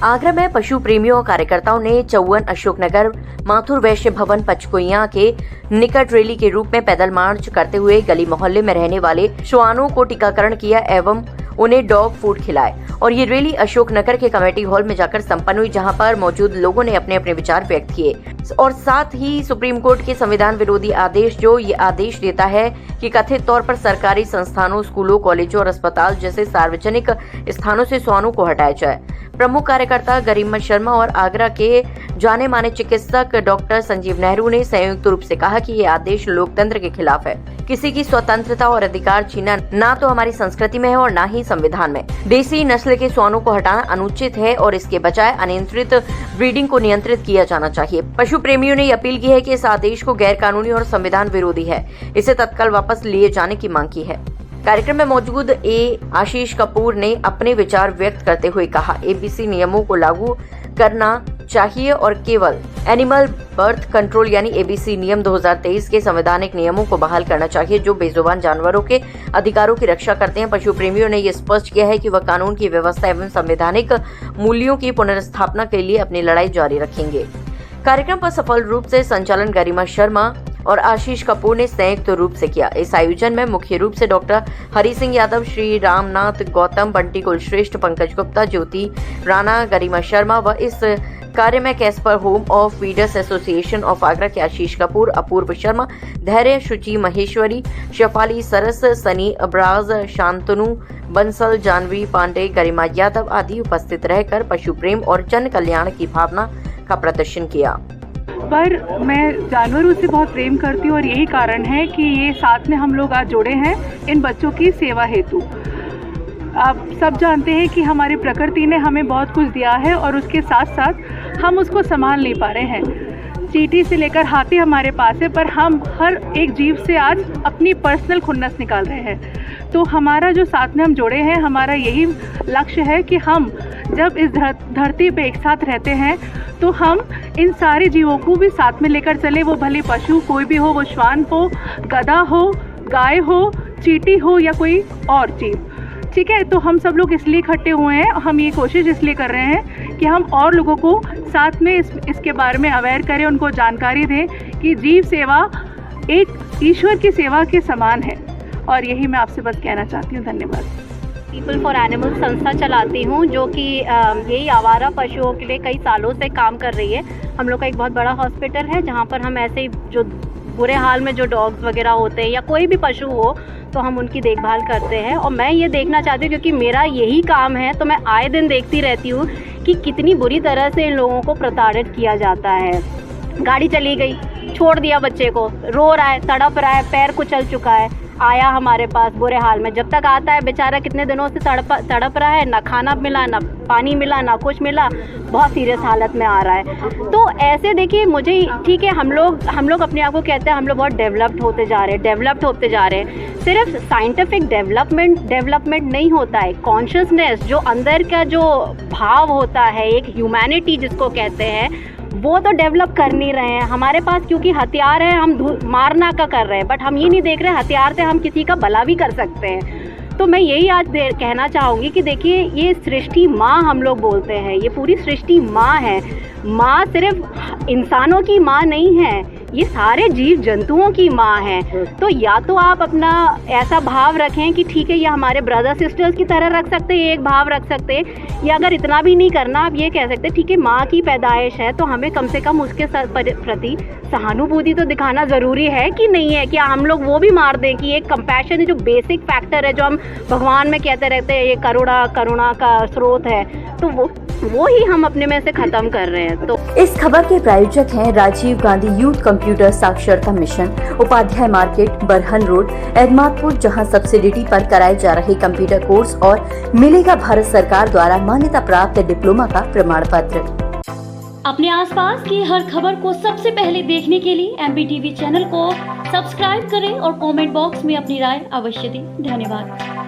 आगरा में पशु प्रेमियों और कार्यकर्ताओं ने चौवन अशोकनगर माथुर वैश्य भवन पचकुइयां के निकट रैली के रूप में पैदल मार्च करते हुए गली मोहल्ले में रहने वाले श्वानों को टीकाकरण किया एवं उन्हें डॉग फूड खिलाए और ये रैली अशोकनगर के कमेटी हॉल में जाकर संपन्न हुई, जहां पर मौजूद लोगों ने अपने अपने विचार व्यक्त किए और साथ ही सुप्रीम कोर्ट के संविधान विरोधी आदेश जो ये आदेश देता है कि कथित तौर पर सरकारी संस्थानों, स्कूलों, कॉलेजों और अस्पताल जैसे सार्वजनिक स्थानों से श्वानों को हटाया जाए। प्रमुख कार्यकर्ता गरिमा शर्मा और आगरा के जाने माने चिकित्सक डॉक्टर संजीव नेहरू ने संयुक्त रूप से कहा कि ये आदेश लोकतंत्र के खिलाफ है। किसी की स्वतंत्रता और अधिकार छीनना ना तो हमारी संस्कृति में है और ना ही संविधान में। देसी नस्ल के श्वानों को हटाना अनुचित है और इसके बजाय अनियंत्रित ब्रीडिंग को नियंत्रित किया जाना चाहिए। पशु प्रेमियों ने अपील की है कि इस आदेश को गैर कानूनी और संविधान विरोधी है, इसे तत्काल वापस लिए जाने की मांग की है। कार्यक्रम में मौजूद आशीष कपूर ने अपने विचार व्यक्त करते हुए कहा, एबीसी नियमों को लागू करना चाहिए और केवल एनिमल बर्थ कंट्रोल यानी एबीसी नियम 2023 के संवैधानिक नियमों को बहाल करना चाहिए जो बेजुबान जानवरों के अधिकारों की रक्षा करते हैं। पशु प्रेमियों ने ये स्पष्ट किया है कि वह कानून की व्यवस्था एवं संवैधानिक मूल्यों की पुनर्स्थापना के लिए अपनी लड़ाई जारी रखेंगे। कार्यक्रम पर सफल रूप से संचालन गरिमा शर्मा और आशीष कपूर ने संयुक्त रूप से किया। इस आयोजन में मुख्य रूप से डॉक्टर हरि सिंह यादव, श्री रामनाथ गौतम, बंटी कुलश्रेष्ठ, पंकज गुप्ता, ज्योति राणा, गरिमा शर्मा व इस कार्य में Caspar home of feeders association of Agra के आशीष कपूर, अपूर्व शर्मा, धैर्य, शुचि महेश्वरी, शफाली सरस, सनी अब्राज, शांतनु बंसल, जानवी पांडे, गरिमा यादव आदि उपस्थित रहकर पशु प्रेम और जन कल्याण की भावना का प्रदर्शन किया। पर मैं जानवरों से बहुत प्रेम करती हूँ और यही कारण है कि ये साथ में हम लोग आज जुड़े हैं इन बच्चों की सेवा हेतु। आप सब जानते हैं कि हमारी प्रकृति ने हमें बहुत कुछ दिया है और उसके साथ साथ हम उसको संभाल नहीं पा रहे हैं। चींटी से लेकर हाथी हमारे पास है, पर हम हर एक जीव से आज अपनी पर्सनल खुन्नस निकाल रहे हैं। तो हमारा जो साथ में हम जुड़े हैं, हमारा यही लक्ष्य है कि हम जब इस धरती पे एक साथ रहते हैं तो हम इन सारे जीवों को भी साथ में लेकर चले, वो भले पशु कोई भी हो, वो श्वान हो, गधा हो, गाय हो, चींटी हो या कोई और जीव। ठीक है, तो हम सब लोग इसलिए इकट्ठे हुए हैं, हम ये कोशिश इसलिए कर रहे हैं कि हम और लोगों को साथ में इसके बारे में अवेयर करें, उनको जानकारी दें कि जीव सेवा एक ईश्वर की सेवा के समान है। और यही मैं आपसे बस कहना चाहती हूँ। धन्यवाद। पीपल फॉर एनिमल संस्था चलाती हूँ जो कि यही आवारा पशुओं के लिए कई सालों से काम कर रही है। हम लोग का एक बहुत बड़ा हॉस्पिटल है जहाँ पर हम ऐसे ही जो बुरे हाल में जो डॉग्स वगैरह होते हैं या कोई भी पशु हो तो हम उनकी देखभाल करते हैं। और मैं ये देखना चाहती हूँ क्योंकि मेरा यही काम है, तो मैं आए दिन देखती रहती हूँ कि कितनी बुरी तरह से इन लोगों को प्रताड़ित किया जाता है। गाड़ी चली गई, छोड़ दिया बच्चे को, रो रहा है, तड़प रहा है, पैर कुचल चुका है, आया हमारे पास बुरे हाल में। जब तक आता है बेचारा कितने दिनों से तड़प रहा है, ना खाना मिला, ना पानी मिला, ना कुछ मिला, बहुत सीरियस हालत में आ रहा है। तो ऐसे देखिए, मुझे ठीक है, हम लोग अपने आप को कहते हैं हम लोग बहुत डेवलप्ड होते जा रहे हैं। सिर्फ साइंटिफिक डेवलपमेंट नहीं होता है, कॉन्शियसनेस जो अंदर का जो भाव होता है, एक ह्यूमैनिटी जिसको कहते हैं, वो तो डेवलप कर नहीं रहे हैं हमारे पास। क्योंकि हथियार है, हम मारना का कर रहे हैं, बट हम ये नहीं देख रहे हथियार से हम किसी का भला भी कर सकते हैं। तो मैं यही आज कहना चाहूँगी कि देखिए, ये सृष्टि माँ हम लोग बोलते हैं, ये पूरी सृष्टि माँ है। माँ सिर्फ इंसानों की माँ नहीं है, ये सारे जीव जंतुओं की माँ है। तो या तो आप अपना ऐसा भाव रखें कि ठीक है, ये हमारे ब्रदर सिस्टर्स की तरह रख सकते हैं, एक भाव रख सकते हैं, या अगर इतना भी नहीं करना, आप ये कह सकते हैं ठीक है, माँ की पैदाइश है तो हमें कम से कम उसके प्रति सहानुभूति तो दिखाना ज़रूरी है कि नहीं है। क्या हम लोग वो भी मार दें कि एक कंपैशन जो बेसिक फैक्टर है, जो हम भगवान में कहते रहते हैं ये करुणा का स्रोत है, तो वो ही हम अपने में से खत्म कर रहे हैं। तो इस खबर के प्रायोजक हैं राजीव गांधी यूथ कंप्यूटर साक्षरता मिशन, उपाध्याय मार्केट, बरहन रोड, एदमातपुर, जहां सब्सिडी पर कराए जा रहे कंप्यूटर कोर्स और मिलेगा भारत सरकार द्वारा मान्यता प्राप्त डिप्लोमा का प्रमाण पत्र। अपने आसपास की हर खबर को सबसे पहले देखने के लिए MBTV चैनल को सब्सक्राइब करें और कमेंट बॉक्स में अपनी राय अवश्य दें। धन्यवाद।